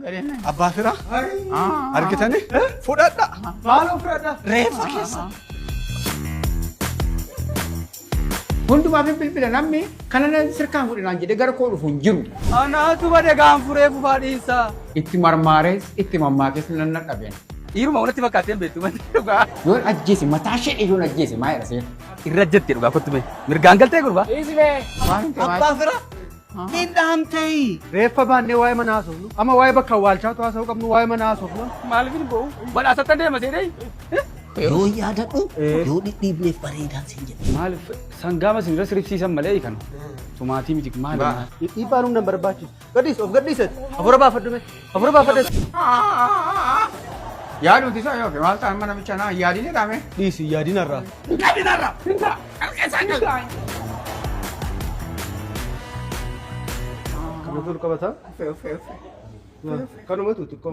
Abbaa fira. Argitanii? Fudhadha. Maaloo fudhadha? Reeffa keessa. Hundumaaf bilbila namni kana sirkaan godhinaan jedhee gara koo dhufu hin jiru. Anaatu bade gaanfuree fufaa dhiisaa. Itti marmaarees itti mammaakees nan nadhabeen. Dhiiruma wanatti fakkaateen beektu malee dhugaa. Yoon ajjeese mataa ishee yoon ajjeese maa jedha seera. Irra jettee dhugaa kottu bee. Mirgaan galtee gurbaa. Abbaa fira. Hidhaamtee. Reeffa baannee waa'ee mana haasofnu. Amma waa'ee bakka awwaalchaatu haasa'uu qabnu waa'ee mana haasofnu. Maaliif hin bo'u? Badhaasatti deema seedee. Yoo yaadadhu yoo dhidhiibneef bareedaan siin jedhe. Maaliif sangaama sin irra siribsiisan malee kan tumaatii miti maali? Dhiibbaan humna hin barbaachisu. Gadhiis of gadhiiset. Afura baafadhume. Afura baafadhes. Yaadumti isaa yookiin maal ta'an mana bicha naa yaadinee dhaame. Dhiisi yaadinarraa. Yaadinarraa. Kanatu qabata. Kanumatu xiqqoo.